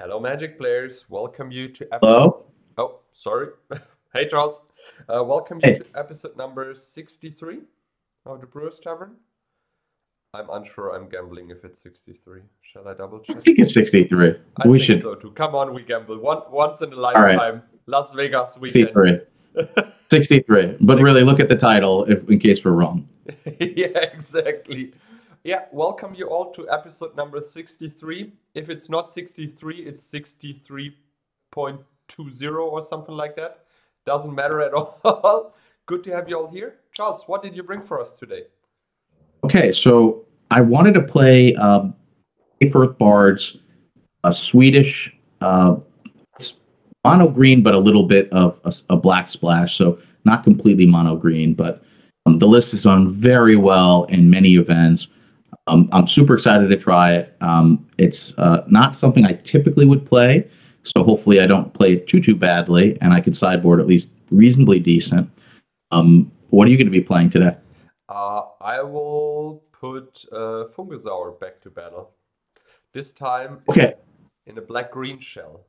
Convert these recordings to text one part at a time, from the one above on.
Hello, Magic players. Welcome you to episode. Hello? Oh, sorry. Hey, Charles. Welcome you Hey, to episode number 63 of the Brewers Tavern. I'm unsure. I'm gambling if it's 63. Shall I double I check? think it's 63. I We think should. so too. Come on, we gamble. Once in a All right, lifetime. Las Vegas weekend. 63. 63. But Six. really, look at the title if in case we're wrong. Yeah, exactly. Yeah, welcome you all to episode number 63. If it's not 63, it's 63.20 or something like that. Doesn't matter at all. Good to have you all here. Charles, what did you bring for us today? Okay, so I wanted to play Firth Bard's a Swedish it's mono green, but a little bit of a black splash. So not completely mono green, but the list has done very well in many events. I'm super excited to try it. It's not something I typically would play, so hopefully I don't play it too badly, and I can sideboard at least reasonably decent. What are you going to be playing today? I will put Fugusaur back to battle. This time Okay, in a black-green shell.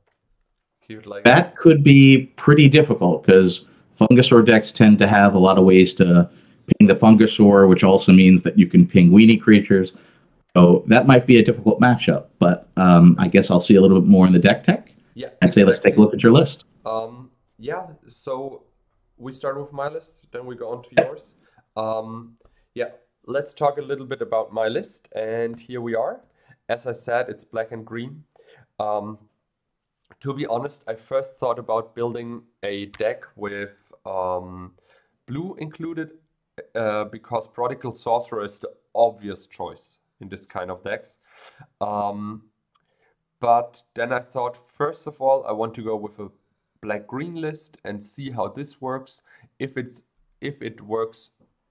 Keep it like that. that could be pretty difficult because Fungusaur decks tend to have a lot of ways to ping the Fungusaur, which also means that you can ping weenie creatures. So that might be a difficult matchup, but I guess I'll see a little bit more in the deck tech. Yeah, I'd say let's take a exactly. look at your list. Yeah, so we start with my list, then we go on to yours. Yeah, let's talk a little bit about my list, and here we are. As I said, it's black and green. Um, to be honest, I first thought about building a deck with blue included because Prodigal Sorcerer is the obvious choice in this kind of decks. Um, but then I thought, first of all, I want to go with a black-green list and see how this works. If it works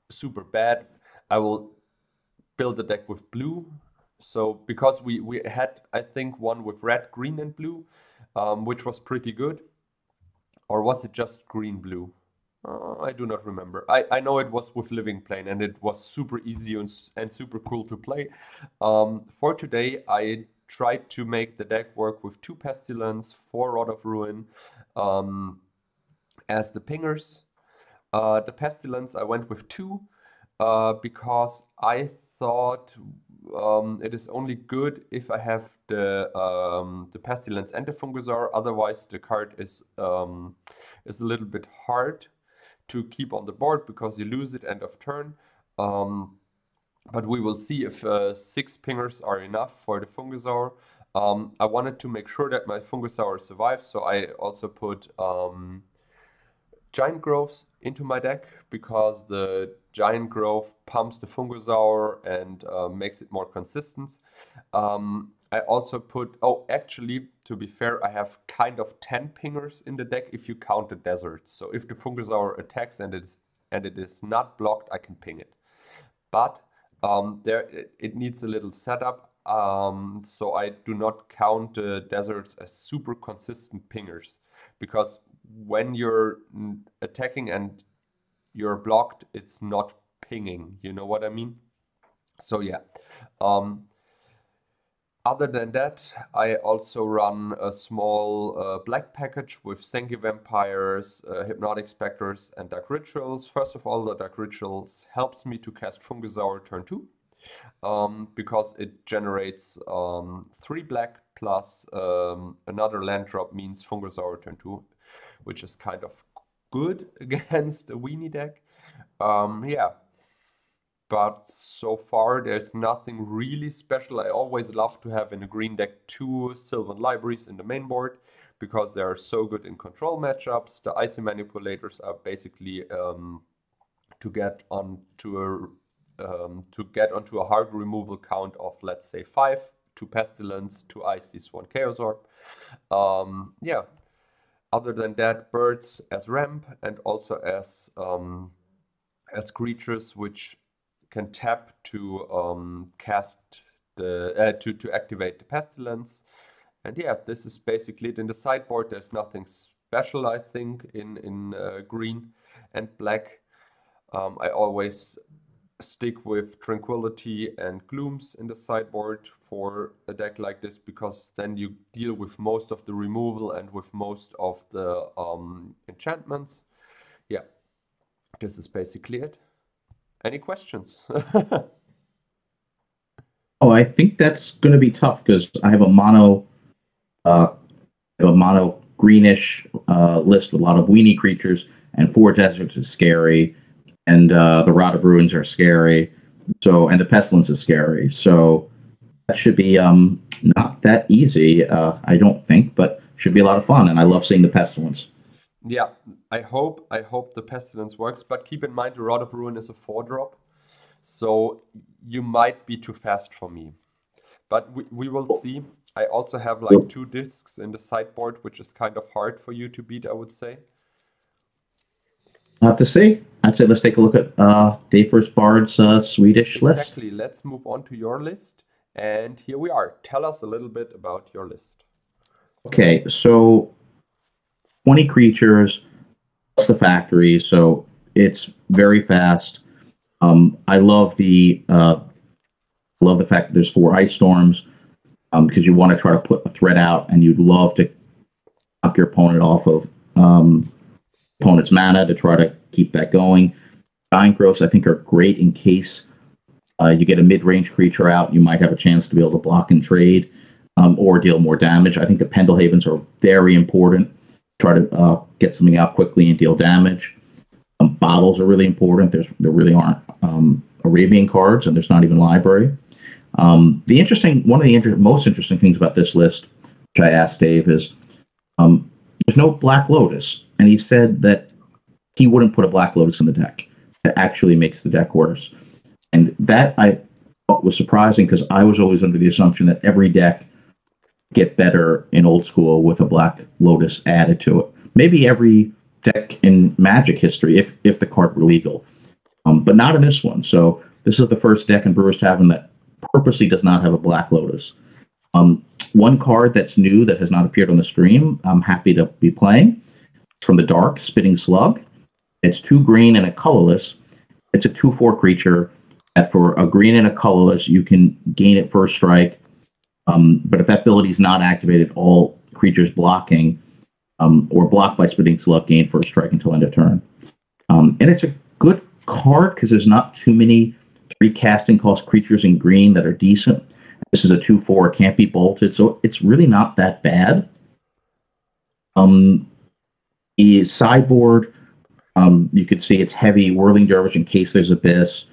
super bad, I will build a deck with blue. So because we had, I think, one with red, green, and blue, which was pretty good. Or was it just green blue? I do not remember. I know it was with Living Plane and it was super easy and super cool to play. For today, I tried to make the deck work with 2 Pestilence, 4 Rod of Ruin as the pingers. The Pestilence, I went with 2 because I thought it is only good if I have the Pestilence and the Fungusaur. Otherwise, the card is a little bit hard to keep on the board because you lose it end of turn. But we will see if 6 pingers are enough for the Fungusaur. I wanted to make sure that my Fungusaur survives, so I also put Giant Growths into my deck because the Giant Growth pumps the Fungusaur and makes it more consistent. I also put, oh, actually, to be fair, I have kind of 10 pingers in the deck if you count the deserts. So if the Fungusaur attacks and it is not blocked, I can ping it. But it needs a little setup. So I do not count the deserts as super consistent pingers because when you're attacking and you're blocked, it's not pinging. You know what I mean? So yeah. Um, Other than that, I also run a small black package with Senki Vampires, Hypnotic Specters, and Dark Rituals. First of all, the Dark Rituals helps me to cast Fungusaur turn 2 because it generates 3 black plus another land drop means Fungusaur turn 2, which is kind of good against a weenie deck. Yeah, but so far there's nothing really special. I always love to have in a green deck 2 Sylvan Libraries in the main board because they are so good in control matchups. The Icy Manipulators are basically to get onto a hard removal count of, let's say, 5, 2 Pestilence, 2 Ices, 1 Chaos Orb. Yeah. Other than that, birds as ramp and also as creatures which can tap to cast to activate the pestilence. And yeah, this is basically it. In the sideboard, there's nothing special, I think, in green and black. I always stick with Tranquility and Glooms in the sideboard for a deck like this, because then you deal with most of the removal and with most of the enchantments. Yeah, this is basically it. Any questions? Oh, I think that's going to be tough because I have a mono greenish list with a lot of weenie creatures, and Four Deserts is scary, and the Rot of Ruins are scary. So, and the Pestilence is scary. So that should be not that easy, I don't think, but should be a lot of fun. And I love seeing the Pestilence. Yeah, I hope the Pestilence works, but keep in mind the Rod of Ruin is a 4-drop, so you might be too fast for me. But we will see. I also have like 2 discs in the sideboard, which is kind of hard for you to beat, I would say. I'll have to see. I'd say let's take a look at Day First Bard's Swedish list. Exactly. Let's move on to your list. And here we are. Tell us a little bit about your list. Okay, so 20 creatures plus the factory, so it's very fast. I love the fact that there's 4 ice storms, because you want to try to put a threat out, and you'd love to knock your opponent off of opponent's mana to try to keep that going. Giant growths, I think, are great in case you get a mid-range creature out. You might have a chance to be able to block and trade, or deal more damage. I think the Pendelhavens are very important. Try to get something out quickly and deal damage. Bottles are really important. There really aren't Arabian cards, and there's not even library. One of the most interesting things about this list, which I asked Dave, is there's no Black Lotus, and he said that he wouldn't put a Black Lotus in the deck. It actually makes the deck worse, and that I thought was surprising because I was always under the assumption that every deck get better in Old School with a Black Lotus added to it. Maybe every deck in Magic history, if the card were legal, but not in this one. So this is the first deck in Brewers Tavern that purposely does not have a Black Lotus. One card that's new that has not appeared on the stream, I'm happy to be playing. It's from the Dark, Spitting Slug. It's 2 green and a colorless. It's a 2/4 creature that for a green and a colorless, you can gain it first strike. But if that ability is not activated, all creatures blocking or blocked by Spitting Slug gain first strike until end of turn. And it's a good card because there's not too many 3 casting cost creatures in green that are decent. This is a 2/4, can't be bolted, so it's really not that bad. The sideboard, you could see it's heavy Whirling Dervish in case there's Abyss,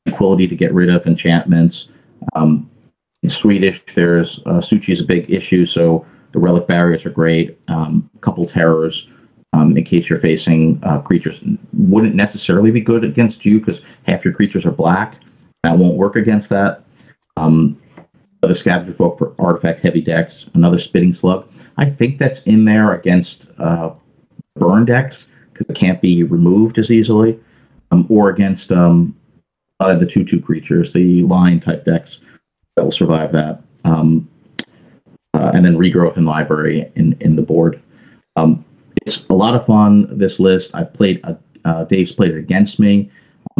Tranquility to get rid of enchantments. In Swedish, there's Suchi is a big issue, so the Relic Barriers are great. A couple Terrors, in case you're facing creatures. Wouldn't necessarily be good against you because half your creatures are black. That won't work against that. Another Scavenger Folk for artifact heavy decks. Another Spitting Slug. I think that's in there against burn decks because it can't be removed as easily. Or against the 2/2 creatures, the line type decks that will survive that. And then Regrowth and Library in the board. It's a lot of fun, this list. I've played, Dave's played it against me,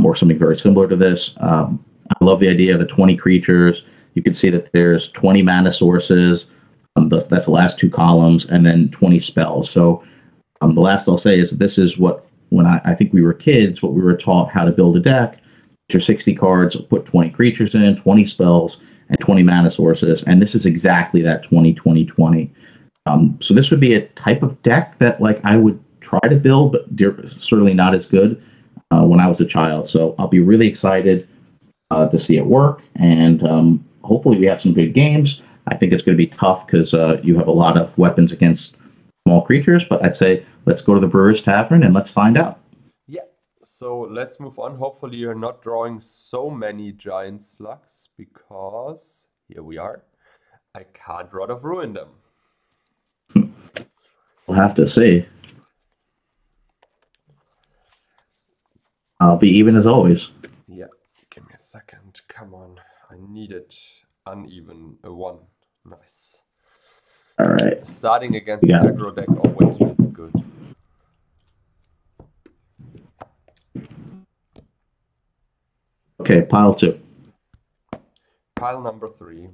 or something very similar to this. I love the idea of the 20 creatures. You can see that there's 20 mana sources. That's the last 2 columns, and then 20 spells. So the last I'll say is this is what, when I think we were kids, what we were taught how to build a deck. Your 60 cards, put 20 creatures in, 20 spells, and 20 mana sources. And this is exactly that 20-20-20. So this would be a type of deck that like I would try to build, but certainly not as good when I was a child. So I'll be really excited to see it work. And hopefully we have some good games. I think it's going to be tough because you have a lot of weapons against small creatures. But I'd say let's go to the Brewers Tavern and let's find out. So let's move on. Hopefully you're not drawing so many giant slugs because here we are. I can't Rod of Ruin them. We'll have to see. I'll be even as always. Yeah, give me a second. Come on. I need it uneven. A 1. Nice. All right. Starting against the aggro deck always feels good. Okay, pile 2. Pile number 3.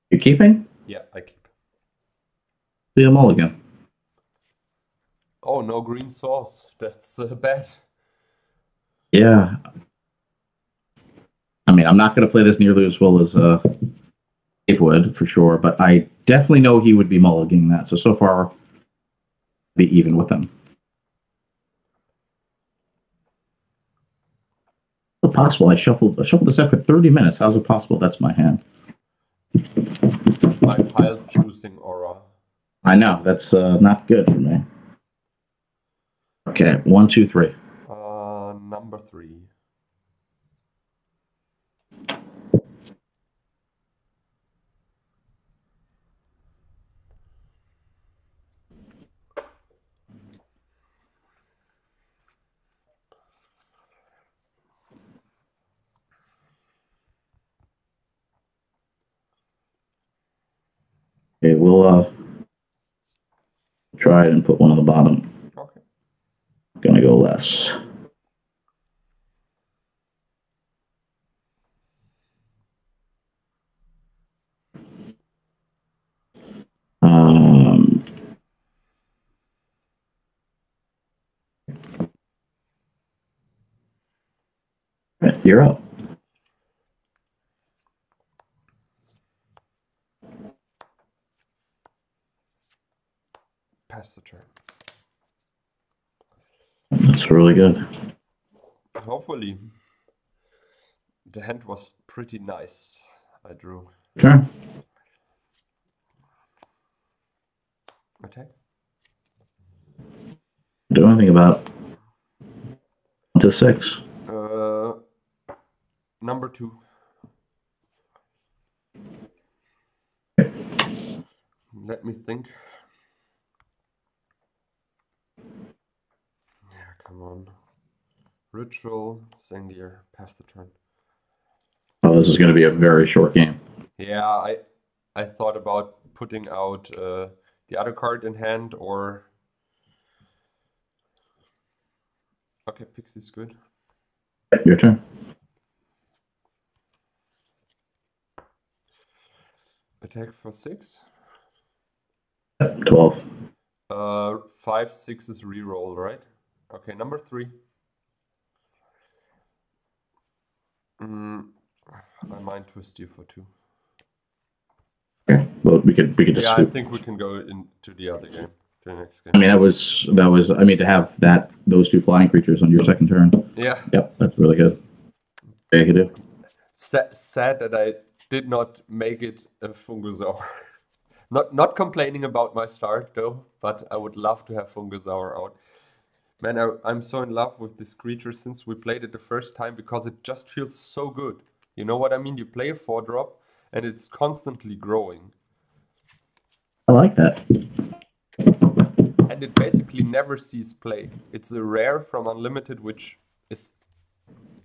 You keeping? Yeah, I keep. Be a mulligan. Oh, no green sauce. That's bad. Yeah. I mean, I'm not going to play this nearly as well as Dave would, for sure, but I definitely know he would be mulliganing that. So far, be even with him. How's it possible? I shuffled this deck for 30 minutes. How's it possible that's my hand? My pile choosing aura. I know. That's not good for me. Okay, 1, 2, 3. Number 3. Okay, we'll try it and put one on the bottom. Okay. Gonna go less. Um, you're up. Pass the turn. That's really good. Hopefully. The hand was pretty nice. I drew. Turn. Attack. Do anything about 1 to 6. Number 2. Let me think. Yeah, come on. Ritual, Sengir, pass the turn. Oh, this is going to be a very short game. Yeah, I thought about putting out the other card in hand or... Okay, Pixie's good. Your turn. Attack for 6. 12. 5, 6 is reroll, right? Okay, number 3. I mind twist you for 2. Okay. Well, we could just. Yeah, swoop. I think we can go into the other game, to the next game. I mean, that was. I mean, to have those 2 flying creatures on your second turn. Yeah. Yep, that's really good. Okay, you can do. Sad that I did not make it a Fugusaur. Not complaining about my start though, but I would love to have Fugusaur out. Man, I'm so in love with this creature since we played it the first time because it just feels so good. You know what I mean? You play a 4-drop and it's constantly growing. I like that. And it basically never sees play. It's a rare from Unlimited, which is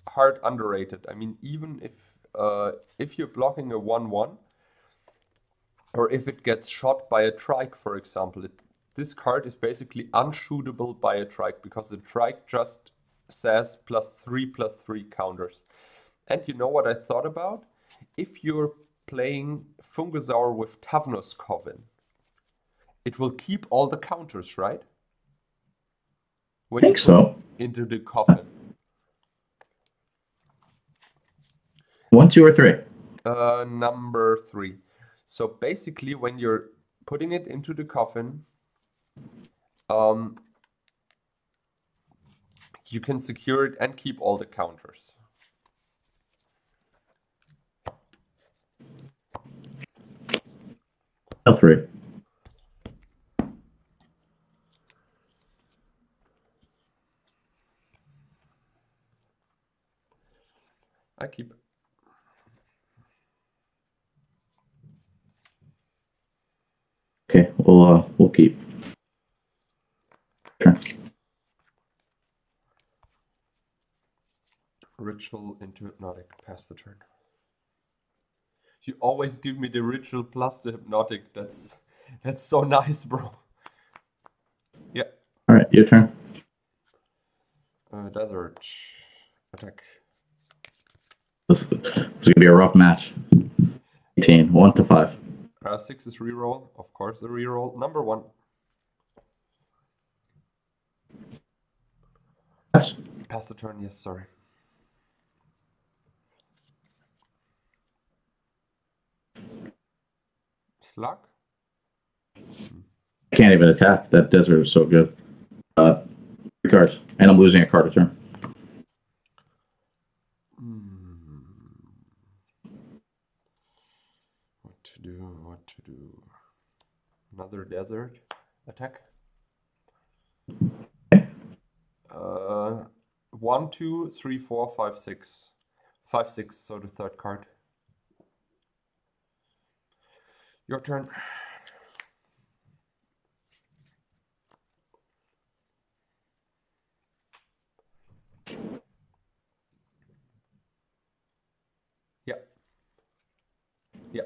hard underrated. I mean, even if you're blocking a 1/1, or if it gets shot by a trike, for example, this card is basically unshootable by a trike because the trike just says +3/+3 counters. And you know what I thought about? If you're playing Fugusaur with Tavern's Coven, it will keep all the counters, right? When I think you put so. it into the coffin. 1, 2, or 3. Number 3. So basically, when you're putting it into the coffin, you can secure it and keep all the counters. L 3. I keep. Okay, we'll keep. Ritual into hypnotic. Pass the turn. You always give me the ritual plus the hypnotic. That's so nice, bro. Yeah. All right, your turn. Desert. Attack. This is gonna be a rough match. 18, 1 to 5. 6 is reroll. Of course, the reroll. Number 1. Yes. Pass the turn. Yes, sorry. Slug. I can't even attack. That desert is so good. 3 cards, and I'm losing a card a turn. What to do? What to do? Another desert attack. 1, 2, 3, 4, 5, 6. 5, 6. So the third card. Your turn. Yeah. Yeah.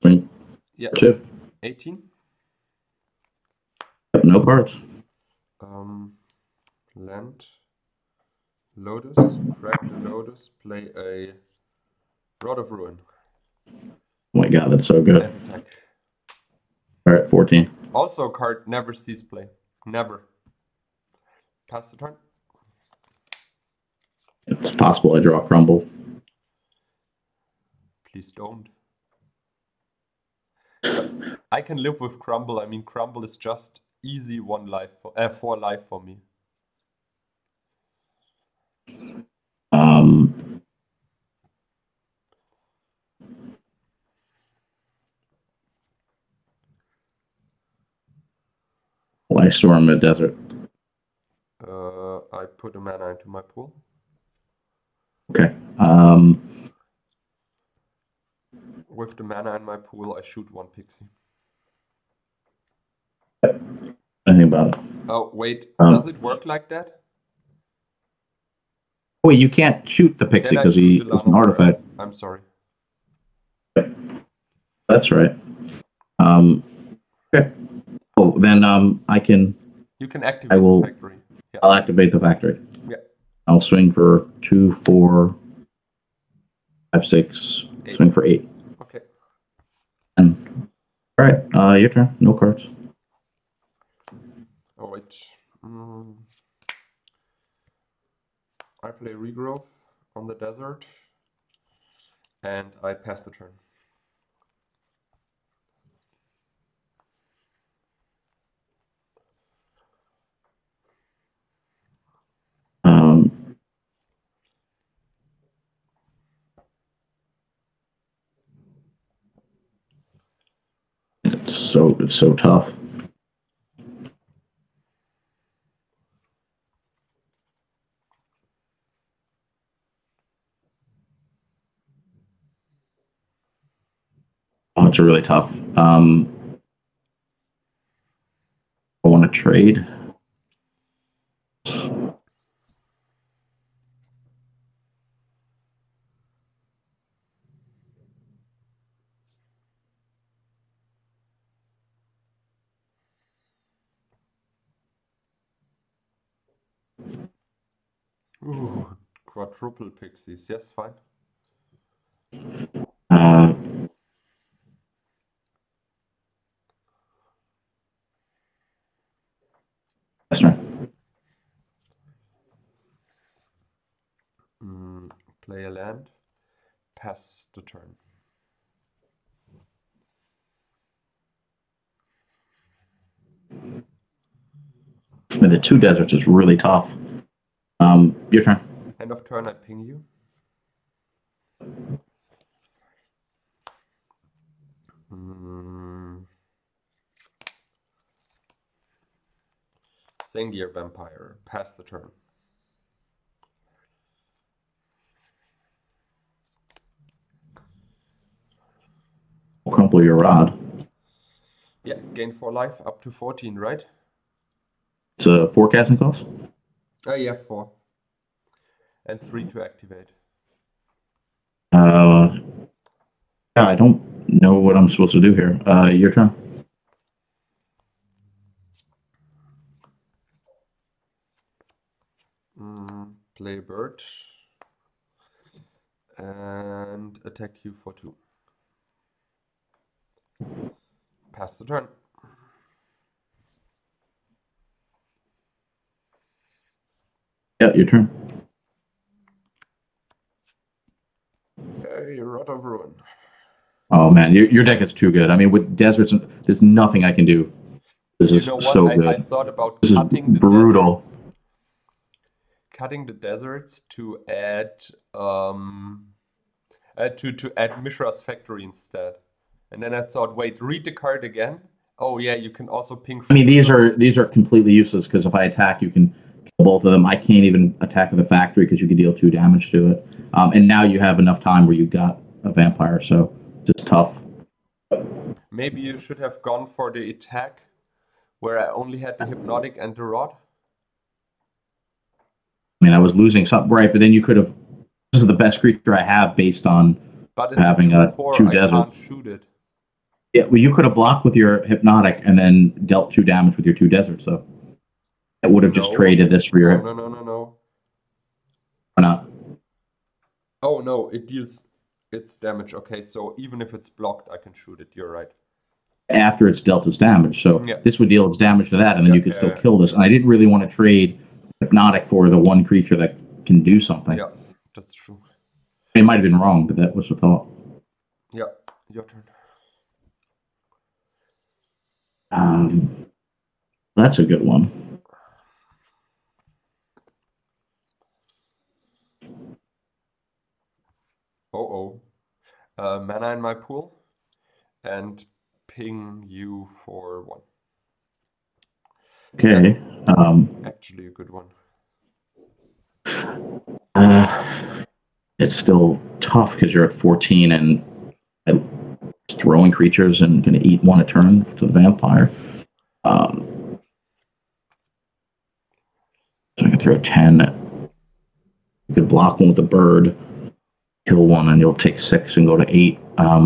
Swing. Yeah. Chip. 18. Yep, no cards. Land. Lotus. Crack the Lotus. Play a Rod of Ruin. Oh my god, that's so good. And attack. All right, 14. Also, card never cease play. Never. Pass the turn. It's possible I draw Crumble. Please don't. I can live with Crumble. I mean, Crumble is just easy 4 life for me. Life Storm at Desert. I put a mana into my pool. Okay. With the mana in my pool, I shoot 1 pixie. Anything about it? Oh, wait. Does it work like that? Wait, you can't shoot the pixie Then I because shoot he the is Lana an artifact. I'm sorry. That's right. Okay. Oh, then I can. You can activate the factory. Yeah. I'll activate the factory. Yeah. I'll swing for 2, 4, 5, 6. 8. Swing for 8. Okay. And all right, your turn. No cards. Oh wait. I play Regrowth on the desert, and I pass the turn. It's so tough. Oh, it's really tough. I want to trade. Ooh, quadruple pixies. Yes, fine. That's right. Play a land. Pass the turn. I mean, the 2 deserts is really tough. Your turn. End of turn, I ping you. Sengir Vampire. Pass the turn. Crumple your rod. Yeah, gain 4 life up to 14, right? It's a 4 casting cost. Oh yeah, 4. and 3 to activate. Yeah, I don't know what I'm supposed to do here. Your turn. Play bird and attack you for 2. Pass the turn. Yeah, your turn. Hey, Rod of Ruin. Oh man, your deck is too good. I mean, with deserts, there's nothing I can do. This is so good. I thought about This is cutting the brutal. deserts. Cutting the deserts to add to add Mishra's Factory instead. And then I thought, wait, read the card again. Oh yeah, you can also ping. I mean, these are completely useless because if I attack, you can kill both of them. I can't even attack the factory because you can deal 2 damage to it. And now you have enough time where you got a vampire, so it's tough. Maybe you should have gone for the attack where I only had the hypnotic and the rod. I mean, I was losing something, right? But then you could have. This is the best creature I have based on having a 2 desert. I can't shoot it. Yeah, well, you could have blocked with your hypnotic and then dealt 2 damage with your 2 deserts, so it would have just traded this for your. No. Or not? Oh no, it deals its damage. Okay, so even if it's blocked, I can shoot it. You're right. After it's dealt its damage, so this would deal its damage to that, and then you could still kill this. And I didn't really want to trade hypnotic for the one creature that can do something. Yeah, that's true. It might have been wrong, but that was the thought. Yeah, your turn. That's a good one. Mana in my pool and ping you for 1. Okay. Actually, a good one. It's still tough because you're at 14 and throwing creatures and going to eat 1 a turn to the vampire. So I can throw 10. You could block 1 with a bird, kill 1, and you'll take 6 and go to 8. I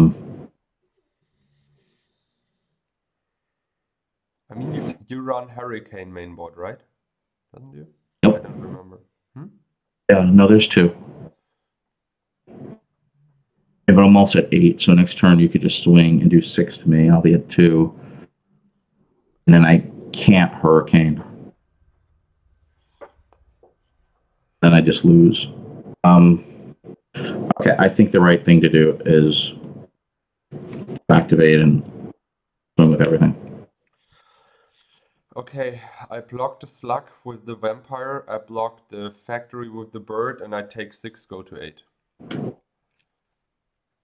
mean, you run Hurricane mainboard, right? Doesn't you? Yep. I don't remember. Yeah, no, there's 2. Yeah, but I'm also at 8, so next turn you could just swing and do 6 to me. I'll be at 2. And then I can't Hurricane. Then I just lose. Okay, I think the right thing to do is activate and swing with everything. Okay, I blocked the slug with the vampire, I blocked the factory with the bird, and I take 6, go to 8.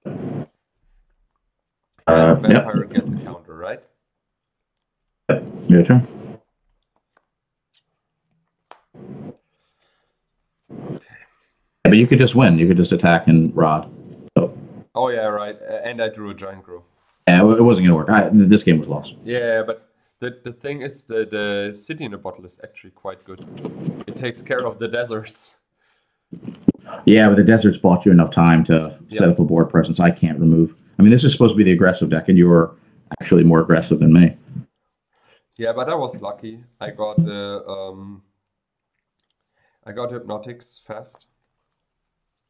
And the vampire gets a counter, right? Yep, your turn. Okay. Yeah, but you could just win. You could just attack and rod. So. Oh yeah, right. And I drew a giant grove. Yeah, it wasn't going to work. This game was lost. Yeah, but the thing is, the city in a bottle is actually quite good. It takes care of the deserts. Yeah, but the deserts bought you enough time to set up a board presence I can't remove. I mean, this is supposed to be the aggressive deck, and you're actually more aggressive than me. Yeah, but I was lucky. I got hypnotics fast.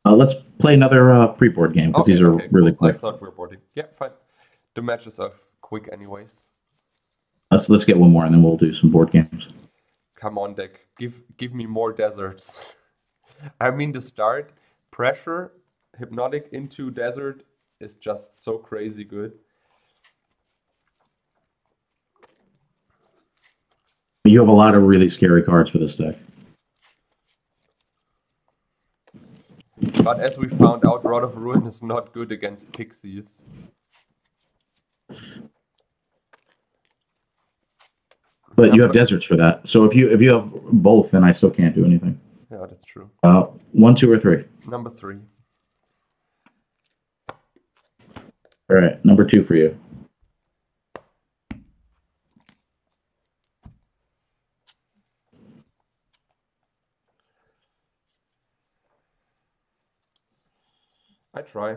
Let's play another pre-board game because these are really quick. I thought we were boarding. Yeah, fine. The matches are quick anyways. Let's get one more and then we'll do some board games. Come on, deck. Give me more deserts. I mean, the start pressure hypnotic into desert is just so crazy good. You have a lot of really scary cards for this deck. But as we found out, Rod of Ruin is not good against pixies. But you have deserts for that. So if you have both, then I still can't do anything. Yeah, that's true. 1, 2, or 3? Number 3. All right, number 2 for you. I try.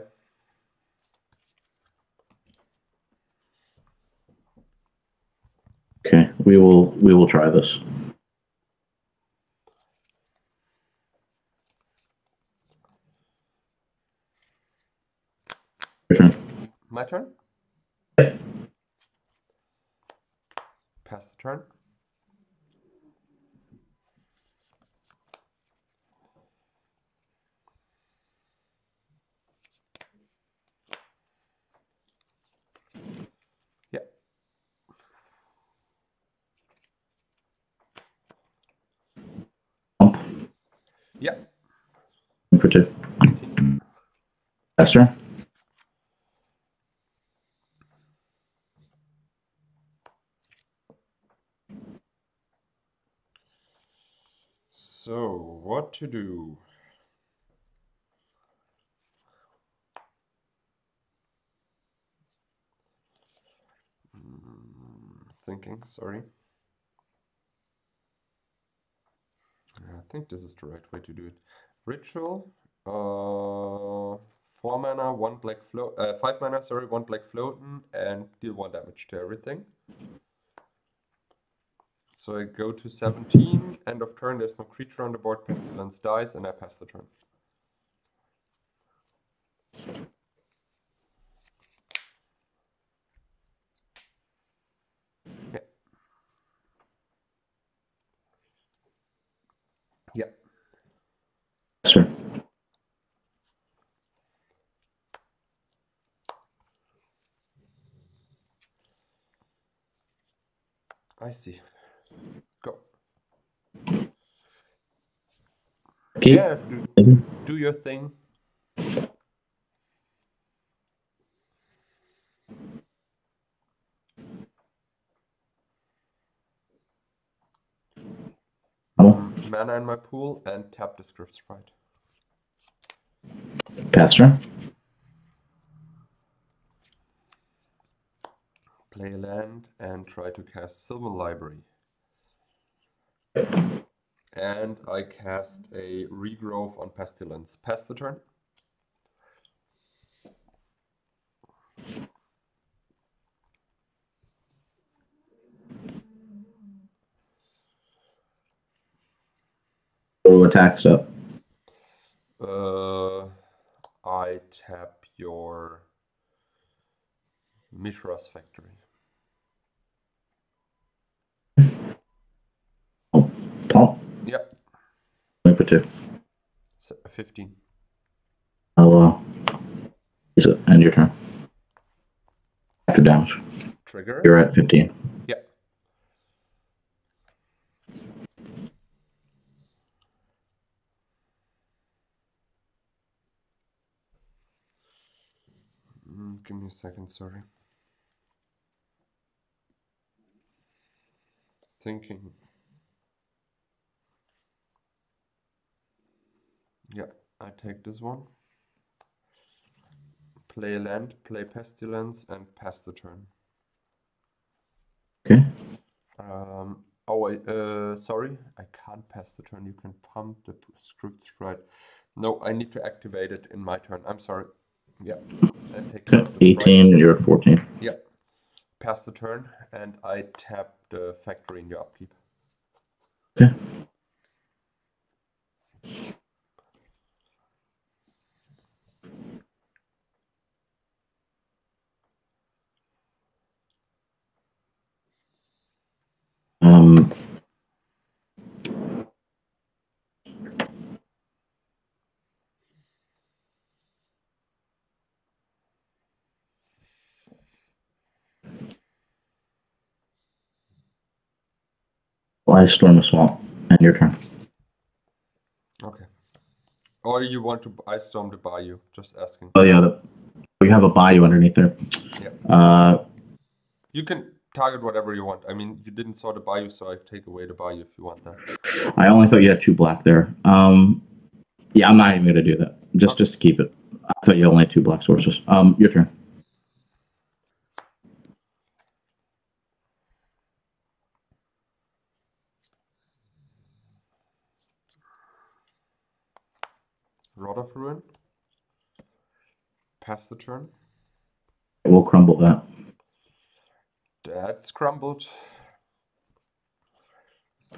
Okay, we will try this. Your turn. My turn? Pass the turn. Yeah. Pump. Yeah. For 2. 18. Pass turn. So, what to do? Thinking, sorry. I think this is the right way to do it. Ritual, 4 mana, 1 black float, 5 mana, sorry, 1 black floatin, and deal 1 damage to everything. So I go to 17, end of turn, there's no creature on the board, Pestilence dies, and I pass the turn. Yeah. Yeah. Sir. I see. Go. Keep. Yeah, do your thing. Mana in my pool and tap the script sprite. Pass turn. Play a land and try to cast Sylvan Library. And I cast a Regrowth on Pestilence. Pass the turn. Go attacks up. I tap your Mishra's Factory. Oh, pump. Yep. Going for 2. 15. I'll is it end your turn. After damage. Trigger. You're at 15. Yep. Give me a second, sorry. Thinking. Yeah, I take this one. Play land, play Pestilence, and pass the turn. Okay. Oh wait, sorry, I can't pass the turn. You can pump the script sprite. No, I need to activate it in my turn. I'm sorry. Yeah, I take Okay. 18, you're at 14. Yeah, pass the turn, and I tap the factory in your upkeep. Okay. I storm the swamp, and your turn. Okay. Or you want to ice storm the bayou? Just asking. Oh yeah, we have a bayou underneath there. Yeah. You can target whatever you want. I mean, you didn't saw the bayou, so I take away the bayou if you want that. I only thought you had 2 black there. Yeah, I'm not even gonna do that. Just to keep it. I thought you only had 2 black sources. Your turn. Rod of Ruin. Pass the turn. We'll crumble that. That's crumbled.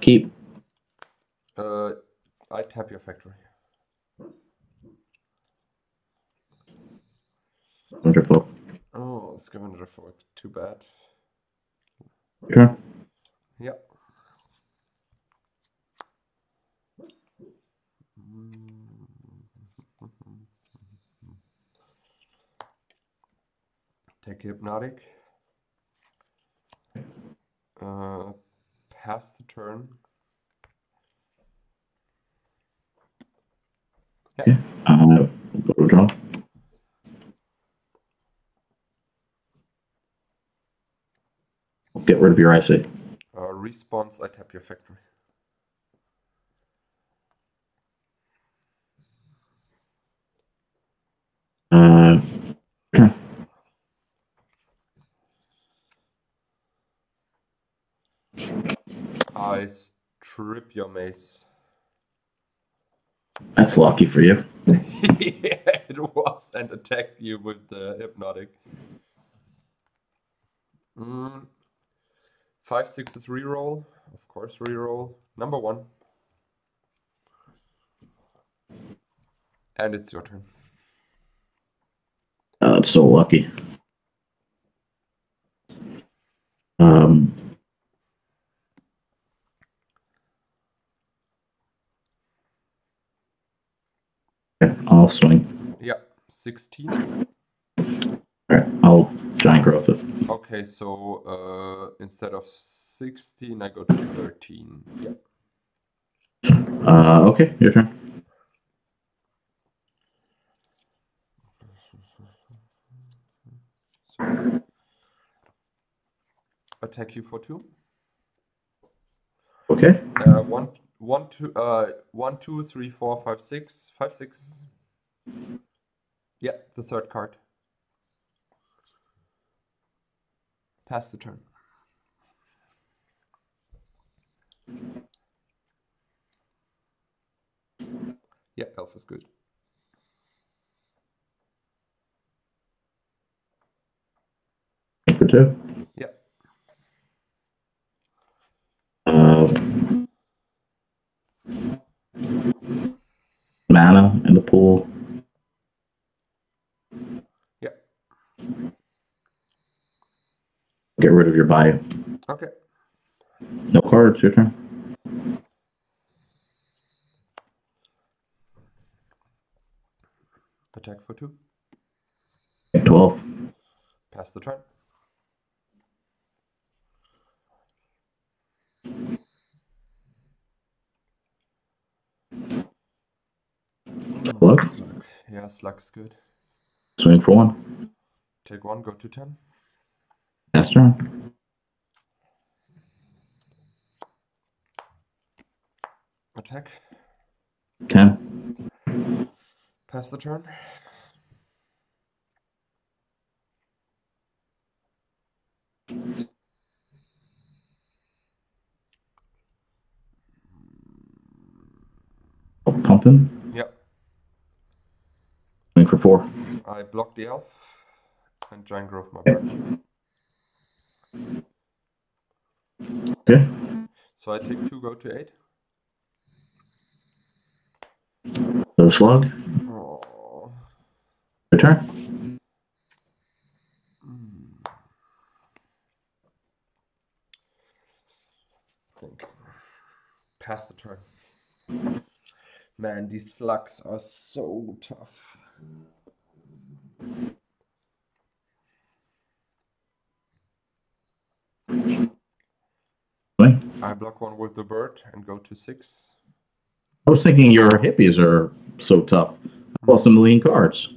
Keep. I tap your factory. Wonderful. Oh, scavenger fork. Too bad. Sure. Yeah. Take hypnotic. Pass the turn. Okay. Go to draw. Get rid of your IC. Response, I tap your factory. Okay. I strip your mace. That's lucky for you. Yeah, it was, and attack you with the hypnotic. 5, 6 is reroll. Of course, reroll. Number 1. And it's your turn. That's so lucky. Okay, I'll swing. Yeah, 16. Alright, I'll giant growth it. Okay, so instead of 16, I go to 13. Yeah. Okay, your turn. Attack you for 2. Okay. 1, 2, 3, 4, 5, 6. 5, 6. Yeah, the third card. Pass the turn. Yeah, elf is good. For 2. Yeah. Mana in the pool. Yeah. Get rid of your bio. Okay. No cards, your turn. Attack for 2. 12. Pass the turn. Slug. Yeah, slug's good. Swing for 1. Take 1, go to 10. Pass turn. Attack. 10. Pass the turn. Pumping. Yeah. Swing for 4. I block the elf and giant growth my bird. Okay. So I take 2, go to 8. So slug. Oh. Your turn. Think. Pass the turn. Man, these slugs are so tough. Swing. I block 1 with the bird and go to 6. I was thinking your hippies are so tough. I lost a million cards.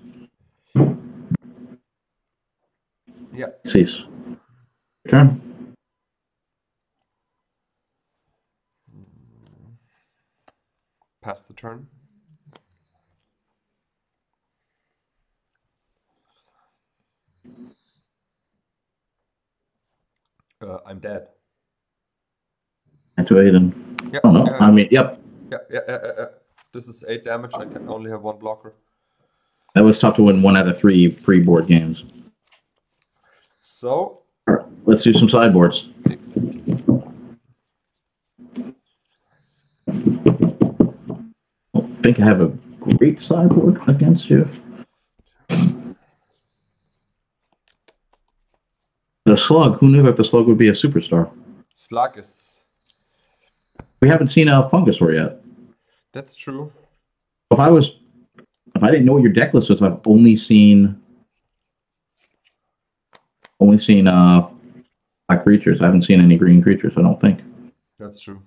Yeah. Cease. Your turn. Pass the turn. I'm dead. Activate and. Yeah. Oh no. I mean, yep. Yeah. This is 8 damage. I can only have 1 blocker. That was tough to win 1 out of 3 pre-board games. So, All right, let's do some sideboards. I think I have a great sideboard against you. The Slug. Who knew that the Slug would be a superstar? Slug is. We haven't seen a Fugusaur yet. That's true. If I didn't know what your deck list was, I've only seen black creatures. I haven't seen any green creatures, I don't think. That's true.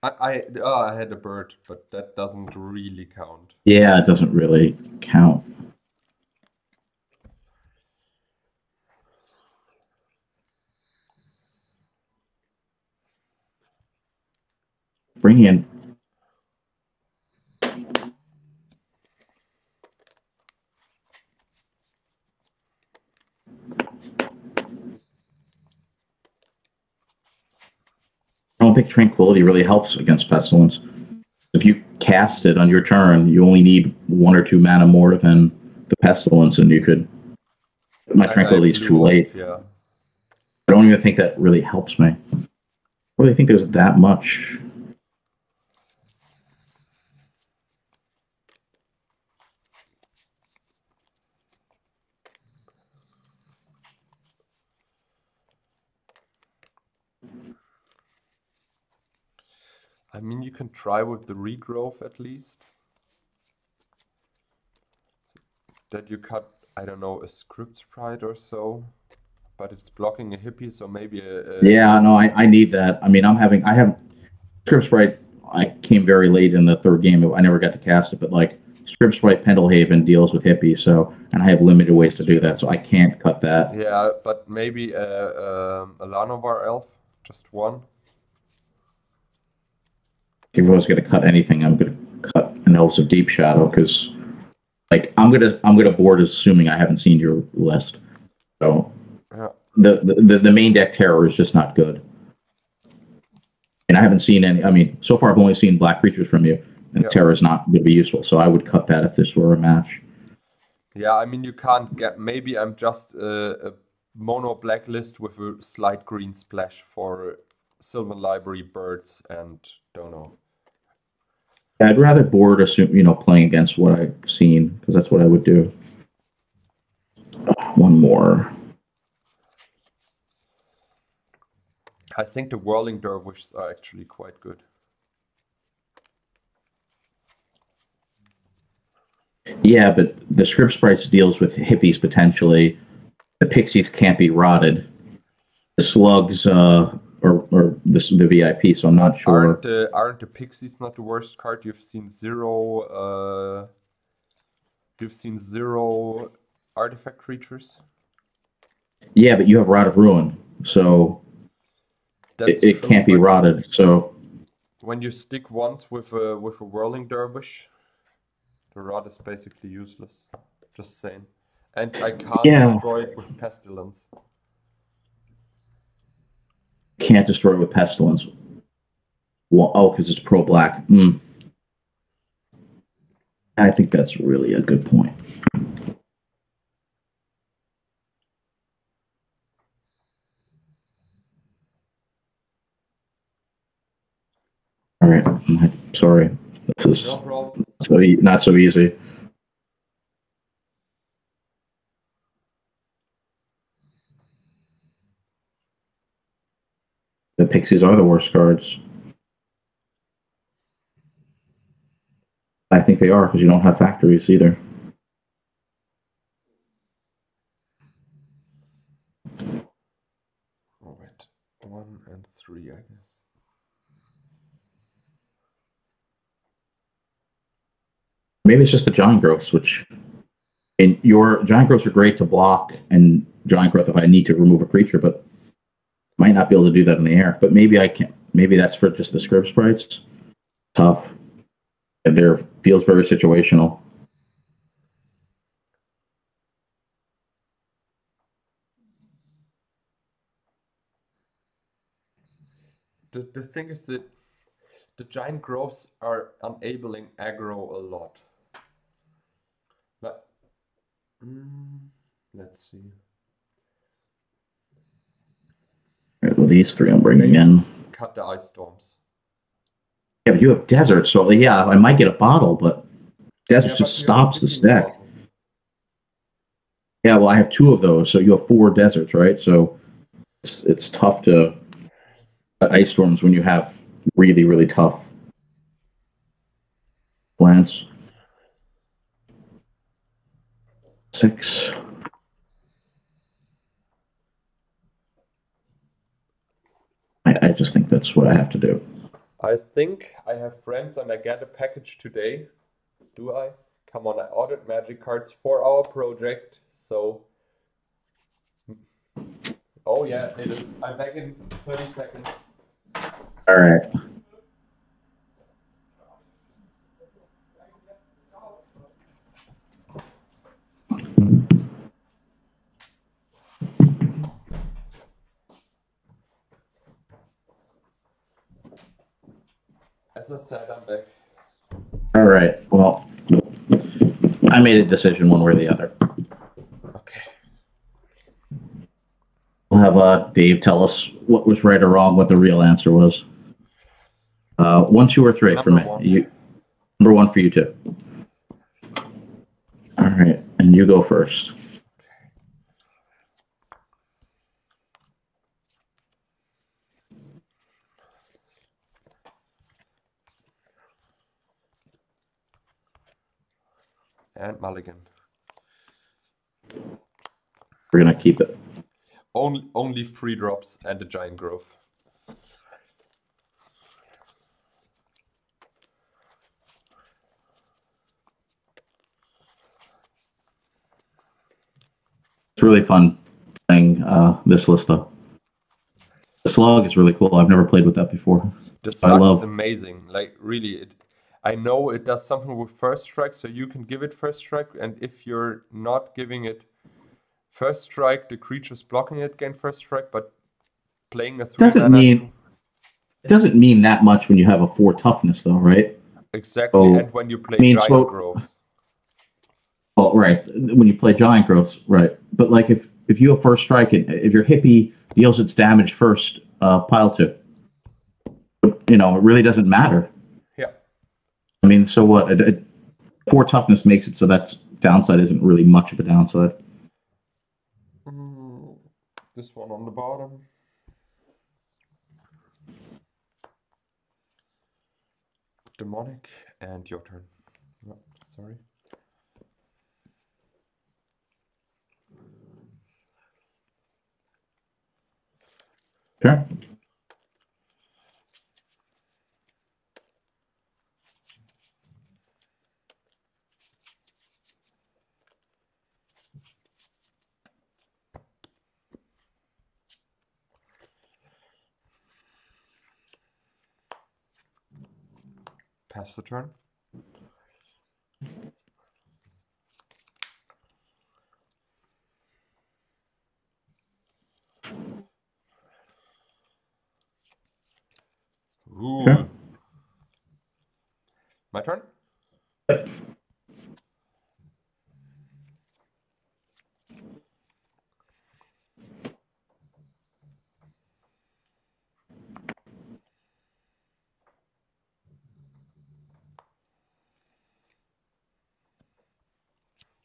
I had a bird, but that doesn't really count. Yeah, it doesn't really count. Bring in. I don't think Tranquility really helps against Pestilence. If you cast it on your turn, you only need 1 or 2 mana more than the Pestilence, and you could. My Tranquility is too late. Yeah. I don't even think that really helps me. I really think there's that much. I mean, you can try with the regrowth at least. That you cut, I don't know, a script sprite or so, but it's blocking a hippie, so maybe a Yeah, no, I need that. I mean, I have script sprite. I came very late in the 3rd game. I never got to cast it, but like script sprite Pendlehaven deals with hippie, so and I have limited ways to do that, so I can't cut that. Yeah, but maybe a Lanovar elf, just 1. If I was going to cut anything, I'm going to cut an Elves of Deep Shadow because, like, I'm gonna board assuming I haven't seen your list. So yeah. The main deck Terror is just not good, and I haven't seen any. I mean, so far I've only seen black creatures from you, and Terror is not going to be useful. So I would cut that if this were a match. Yeah, I mean you can't get. Maybe I'm just a mono black list with a slight green splash for Sylvan Library birds and don't know. I'd rather board playing against what I've seen because that's what I would do. One more. I think the Whirling Dervishes are actually quite good. Yeah, but the script sprites deals with hippies potentially. The pixies can't be rotted. The slugs or the VIP, so I'm not sure. Aren't the pixies not the worst card? You've seen zero artifact creatures. Yeah, but you have Rod of Ruin, so it can't be rotted. So when you stick once with a Whirling Dervish, the rod is basically useless. Just saying. And I can't destroy it with Pestilence. Can't destroy it with Pestilence. Well, because it's pro-black. I think that's really a good point. All right, sorry. This is no problem. not so easy. The Pixies are the worst cards. I think they are because you don't have factories either. Oh, wait. 1 and 3, I guess. Maybe it's just the giant growths, which in your giant growths are great to block and giant growth if I need to remove a creature, but might not be able to do that in the air. But maybe I can. Maybe that's for just the script sprites. Tough. And there feels very situational. the thing is that the giant growths are enabling aggro a lot. But, let's see. Right, well, these three I'm bringing in. Cut the ice storms. Yeah, but you have desert, so yeah, I might get a bottle, but desert Yeah, just but you have a stops the seasoning stack. bottle. Yeah, well, I have two of those, so you have 4 deserts, right? So it's tough to ice storms when you have really, really tough plants. 6. I just think that's what I have to do. I think I have friends and I get a package today. Do I? Come on, I ordered magic cards for our project, so... Oh yeah, it is. I'm back in 30 seconds. All right. As I said, I'm back. All right. Well, I made a decision one way or the other. Okay. We'll have Dave tell us what was right or wrong, what the real answer was. 1, 2, or 3 for me. Number 1 for you too. All right, and you go first. And mulligan. We're gonna keep it. Only 3 drops and a giant growth. It's really fun playing this list though. The slug is really cool. I've never played with that before. The slug is amazing. Like really, I know it does something with first strike, so you can give it first strike, and if you're not giving it first strike, the creature's blocking it gain first strike, but playing a 3 it doesn't mean that much when you have a 4 toughness though, right? Exactly, so, and when you play giant growths. Oh, right. When you play giant growths, right. But like if you have first strike and if your hippie deals its damage first, pile 2. You know, it really doesn't matter. Yeah. I mean, so what? 4 toughness makes it so that downside isn't really much of a downside. This one on the bottom. Demonic, and your turn. Oh, sorry. Sure. Pass the turn. Ooh. Sure. My turn? Yep.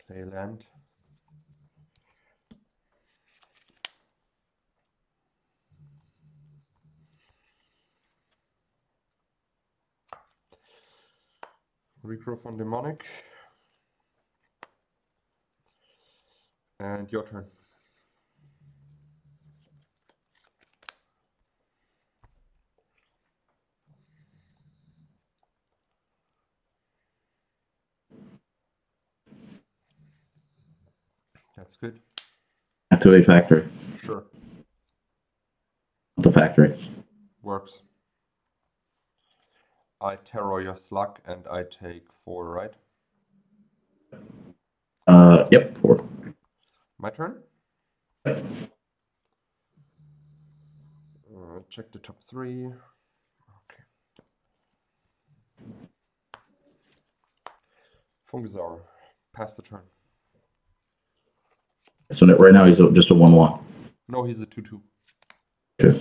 Play land. Regrowth on demonic. And your turn. That's good. Activate factory. Sure. The factory. Works. I terror your slug and I take 4, right? Yep, 4. My turn? Check the top 3. Fugusaur. Pass the turn. So right now he's just a 1/1. No, he's a 2/2. Okay.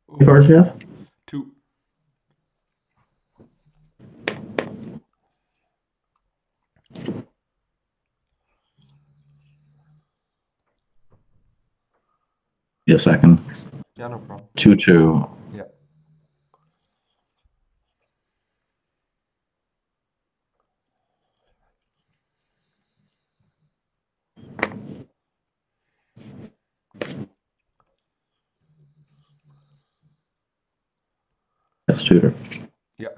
How many cards do you have? 2. Yeah, second. Yeah, no problem. 2/2. Yeah. That's tutor. Yeah.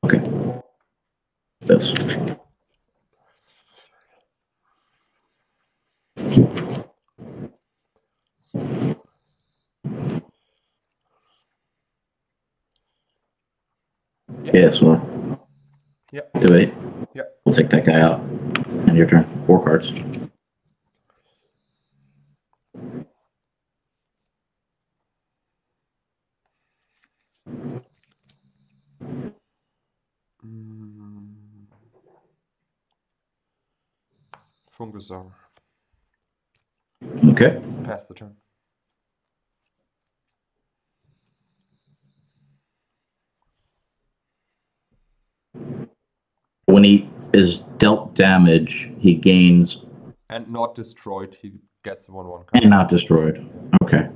Okay. This. Yeah, so Yeah. activate. Yeah. We'll take that guy out. And your turn. 4 cards. Fugusaur. Okay. Pass the turn. When he is dealt damage, he gains And not destroyed. He gets a 1/1 and card. not destroyed. Okay.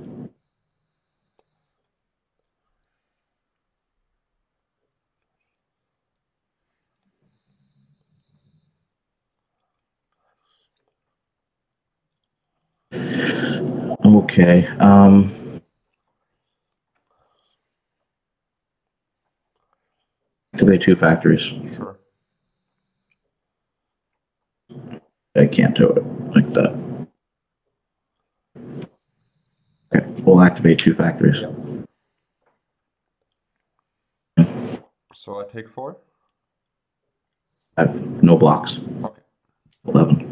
Okay. Activate 2 factories. Sure. I can't do it like that. Okay. We'll activate 2 factories. Yeah. So I take 4. I have no blocks. Okay. 11.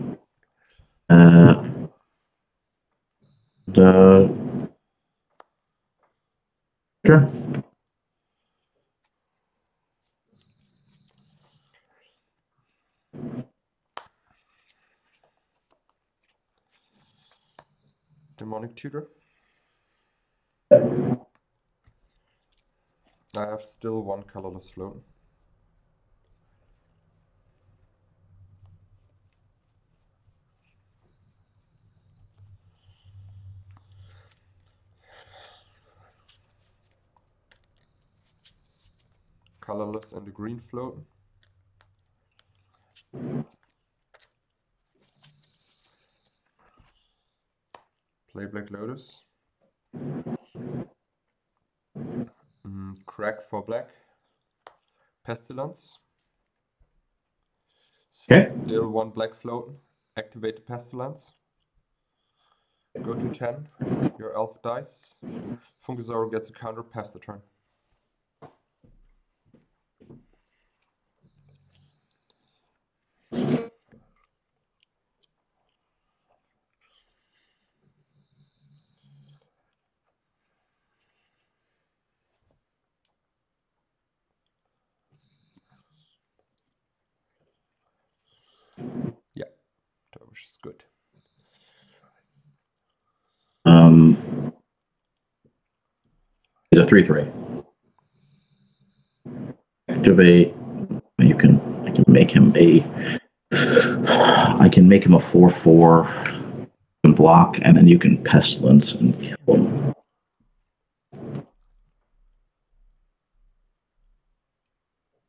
Sure. Demonic Tutor. I have still 1 colorless float. Colorless and a green float. Play Black Lotus. Crack for black. Pestilence. Okay. Still 1 black float. Activate the Pestilence. Go to 10. Your elf dice. Fugusaur gets a counter, pass the turn. Yeah, Dervish is good. He's a 3/3. Activate. I can make him a 4/4 block, and then you can pestilence and kill him.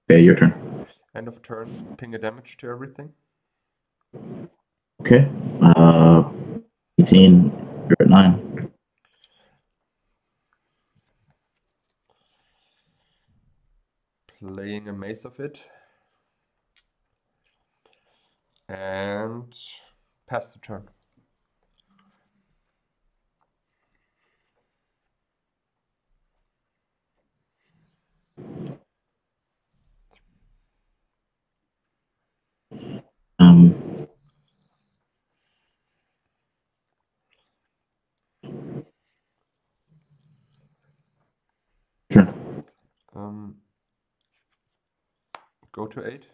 Okay, your turn. End of turn, ping a damage to everything. Okay. 18. You're at 9. Playing a mace of it. And pass the turn. Sure. Go to 8.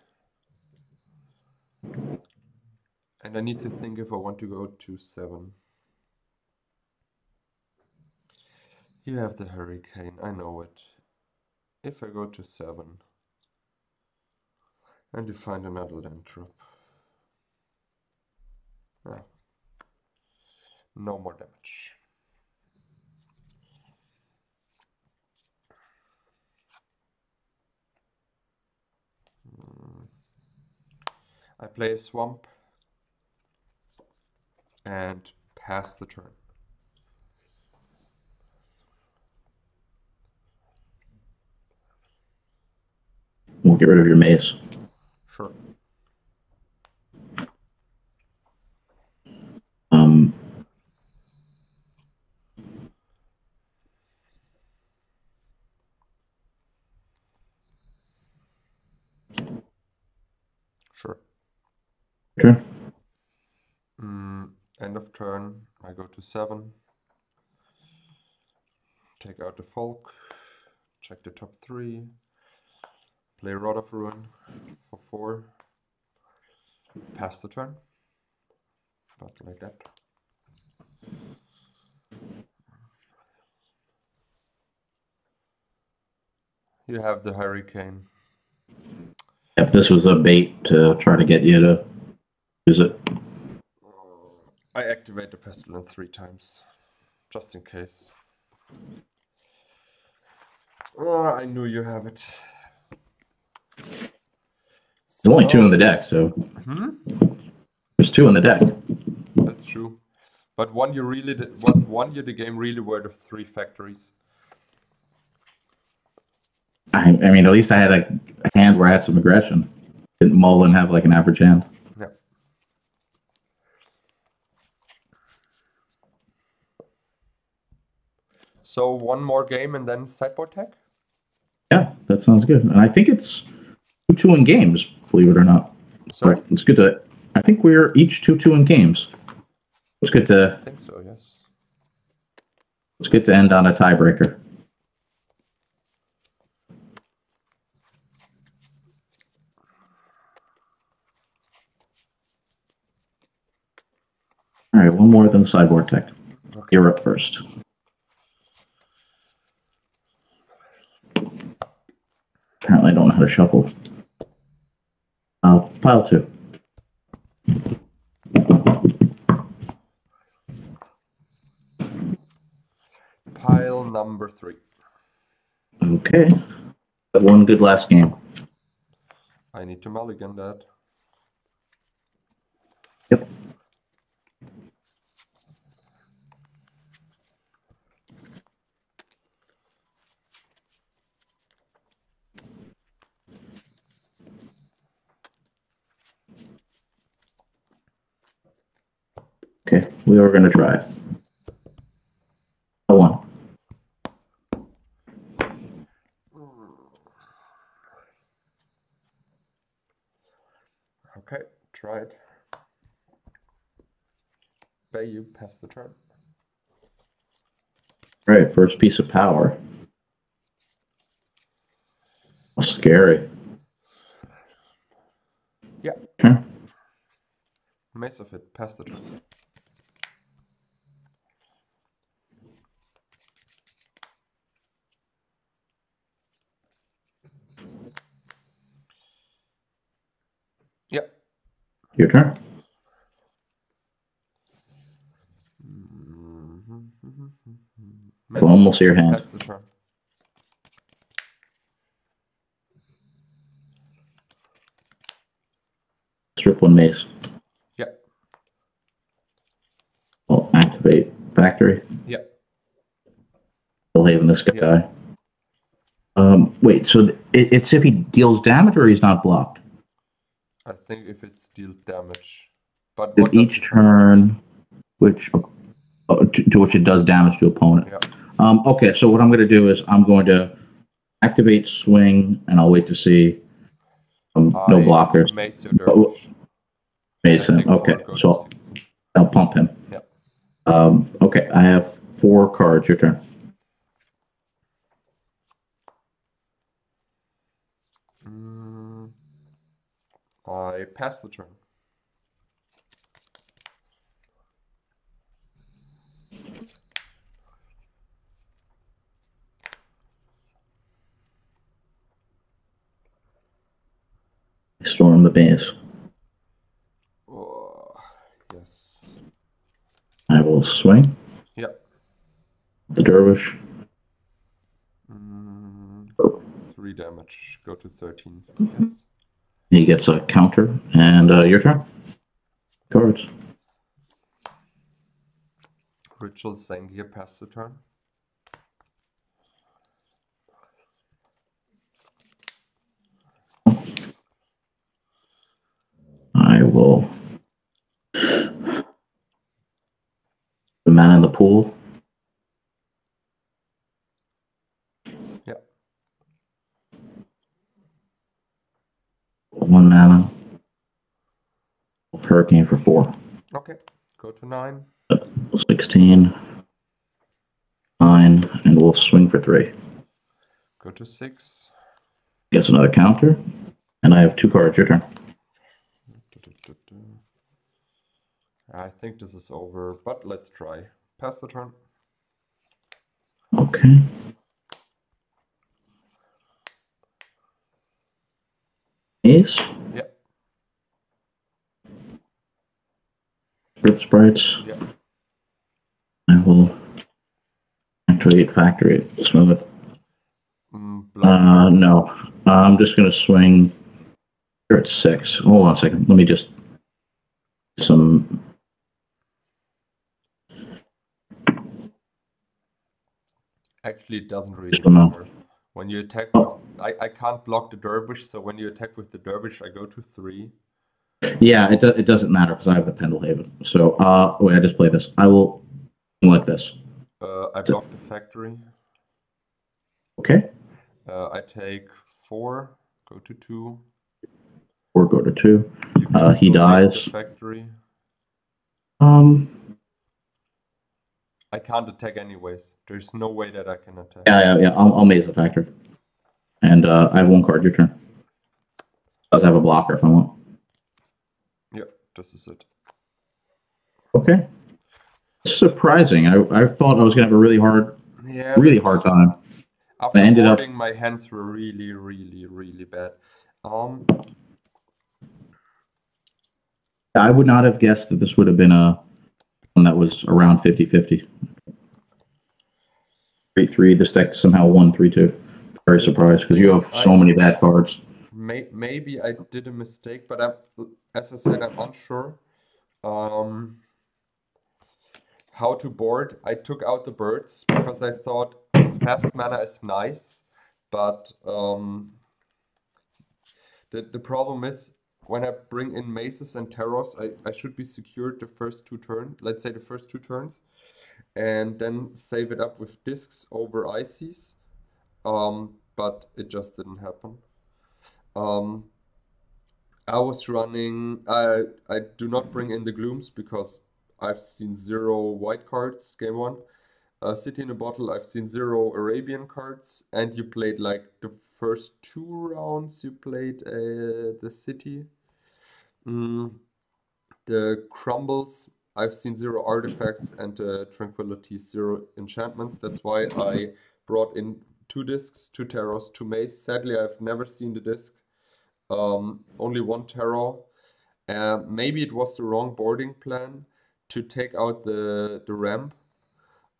And I need to think if I want to go to 7. You have the hurricane, I know it. If I go to 7 and you find another land drop. No more damage. I play a swamp and pass the turn. We'll get rid of your mace. Sure. Sure. Sure. End of turn, I go to 7. Take out the folk. Check the top 3. Play Rod of Ruin for 4. Pass the turn. But like that. You have the hurricane. Yep, this was a bait to try to get you to use it. I activate the pestilence 3 times, just in case. Oh, I knew you have it. There's only 2 in the deck, so there's 2 in the deck. That's true, but won you the game really were the 3 factories. I mean, at least I had a hand where I had some aggression. Didn't mull and have like an average hand. Yeah. So one more game and then sideboard tech? Yeah, that sounds good. And I think it's 2-2 in games, believe it or not. Sorry? Right, it's good to. I think we're each 2-2 in games. It's good to. I think so, yes. It's good to end on a tiebreaker. All right, one more than sideboard tech. Okay. You're up first. Apparently, I don't know how to shuffle. Pile 2. Pile number 3. Okay. One good last game. I need to mulligan that. Yep. Okay, we are going to try. 1. Okay, try it. Bay, you pass the turn. All right, first piece of power. Oh, scary. Yeah. Okay. Mace of it, pass the turn. Yeah. Your turn. So almost your hand. Pass the turn. one mace. Yeah. I'll activate factory. Yeah. I'll haven this guy. Yeah. Wait, so it's if he deals damage or he's not blocked? I think if it deals damage. But If what does each it do? turn, which to which it does damage to opponent. Yeah. Okay, so what I'm going to do is I'm going to activate swing, and I'll wait to see no blockers. Mace your dervish. Mason. Okay, so I'll pump him. Yeah. Okay, I have 4 cards. Your turn. I pass the turn. Storm the base. Oh, yes. I will swing. Yep. The dervish. 3 damage. Go to 13. Yes. He gets a counter, and your turn. Cards. Ritual Sangir, pass the turn. I will. The man in the pool. Yeah. 1 mana. Hurricane for 4. Okay. Go to 9. 16. 9, and we'll swing for 3. Go to 6. Gets another counter, and I have 2 cards. Your turn. I think this is over, but let's try. Pass the turn. Okay. Ace. Yeah. Script sprites. Yeah. I will activate factory. Smooth. No. I'm just going to swing. Here at 6. Hold on a second. Let me just. Some. Actually, it doesn't really matter. When you attack, I can't block the dervish, so when you attack with the dervish, I go to 3. Yeah, it doesn't matter because I have the Pendlehaven. So, wait, I just play this. I will like this. I block the factory. Okay. I take 4, go to 2. 4, go to 2. He dies. Factory. I can't attack anyways. There's no way that I can attack. Yeah. I'll maze the factory. And I have 1 card. Your turn. Does have a blocker if I want. Yeah, this is it. Okay. Surprising. I thought I was gonna have a really hard time. After boarding, my hands were really bad. I would not have guessed that this would have been one that was around 50-50. 3-3. This deck somehow won 3-2. Very surprised because you have so many bad cards. Maybe I did a mistake, but as I said, I'm unsure how to board. I took out the birds because I thought fast mana is nice, but the problem is when I bring in maces and terrors, I should be secured the first 2 turns, let's say the first 2 turns, and then save it up with discs over ICs, but it just didn't happen. I was running, I do not bring in the glooms because I've seen 0 white cards game 1. City in a Bottle, I've seen 0 Arabian cards, and you played like the first 2 rounds, you played the City. The Crumbles, I've seen 0 artifacts, and Tranquility 0 enchantments. That's why I brought in 2 discs, 2 terrors, 2 mace. Sadly, I've never seen the disc. Only 1 terror. Maybe it was the wrong boarding plan to take out the ramp.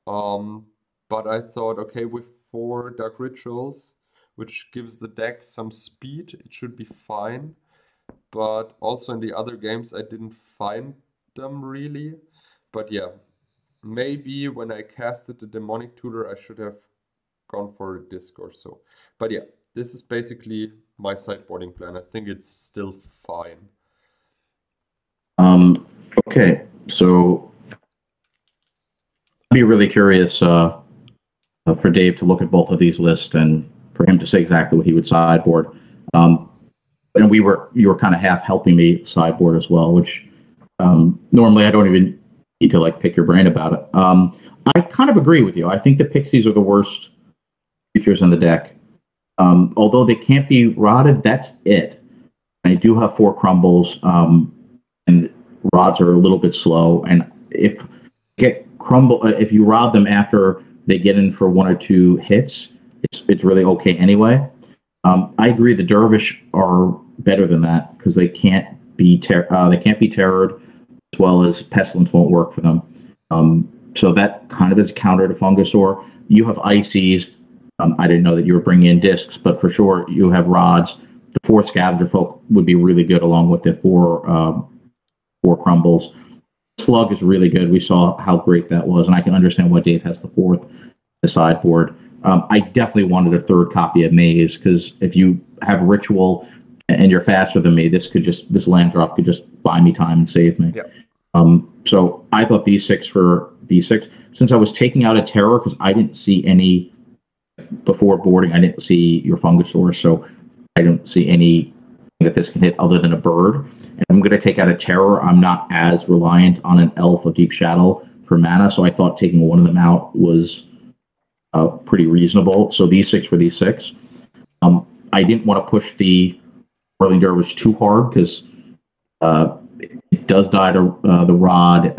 But I thought, okay, with 4 Dark Rituals, which gives the deck some speed, it should be fine. but also in the other games I didn't find them really. But yeah, maybe when I casted the demonic tutor I should have gone for a disc or so. But yeah, this is basically my sideboarding plan. I think it's still fine. Okay, so I'd be really curious for Dave to look at both of these lists and for him to say exactly what he would sideboard. And you were kind of half helping me sideboard as well, which normally I don't even need to like pick your brain about it. I kind of agree with you. I think the pixies are the worst creatures in the deck. Although they can't be rotted, that's it. I do have 4 crumbles, and rods are a little bit slow. And if if you rod them after they get in for 1 or 2 hits, it's really okay anyway. I agree. The dervish are better than that because they can't be terrored, as well as pestilence won't work for them. So that kind of is counter to Fugusaur. You have ices. I didn't know that you were bringing in discs, but for sure you have rods. The 4 scavenger folk would be really good along with the 4 crumbles. Slug is really good. We saw how great that was, and I can understand why Dave has the 4th the sideboard. I definitely wanted a 3rd copy of Maze because if you have Ritual and you're faster than me, this land drop could just buy me time and save me. Yeah. So I thought these 6 for these 6. Since I was taking out a terror because I didn't see any before boarding, I didn't see your Fugusaur, so I don't see any that this can hit other than a bird. And I'm going to take out a terror. I'm not as reliant on an elf of Deep Shadow for mana, so I thought taking one of them out was pretty reasonable. So these 6 for these 6. I didn't want to push the Whirling Dervish too hard because it does die to the rod.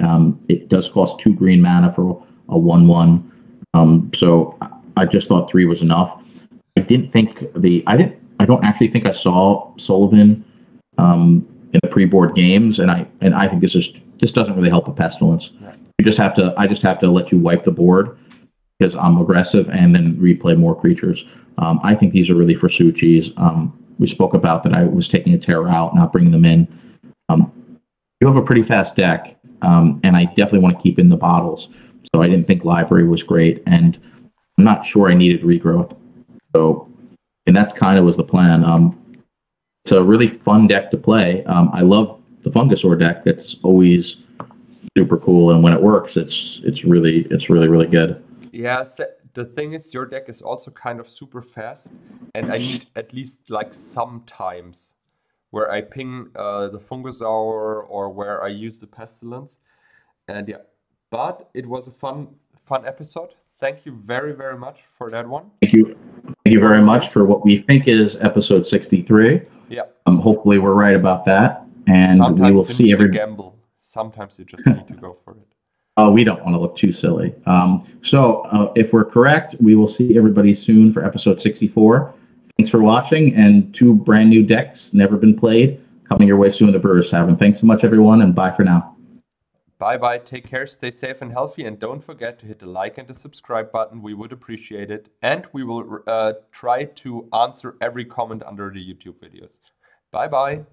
It does cost 2 green mana for a 1/1. So I just thought 3 was enough. I don't actually think I saw Sullivan in the pre-board games, and I think this doesn't really help a pestilence. Right. I just have to let you wipe the board because I'm aggressive and then replay more creatures. I think these are really for Suchis. We spoke about that I was taking a terror out, not bringing them in. You have a pretty fast deck, and I definitely want to keep in the bottles. So I didn't think library was great, and I'm not sure I needed regrowth. So, and that's kind of was the plan. It's a really fun deck to play. I love the Fugusaur deck. It's always super cool, and when it works, it's really good. Yeah, the thing is, your deck is also kind of super fast, and I need at least like sometimes where I ping the Fugusaur or where I use the Pestilence. And yeah, but it was a fun episode. Thank you very, very much for that one. Thank you very much for what we think is episode 63. Yeah. Hopefully we're right about that, and sometimes we will see every gamble. Sometimes you just need to go for it. Oh, we don't want to look too silly. So if we're correct, we will see everybody soon for episode 64. Thanks for watching, and 2 brand new decks, never been played, coming your way soon in the Brewers Tavern. Thanks so much, everyone, and bye for now. Bye-bye. Take care, stay safe and healthy, and don't forget to hit the like and the subscribe button. We would appreciate it, and we will try to answer every comment under the YouTube videos. Bye-bye.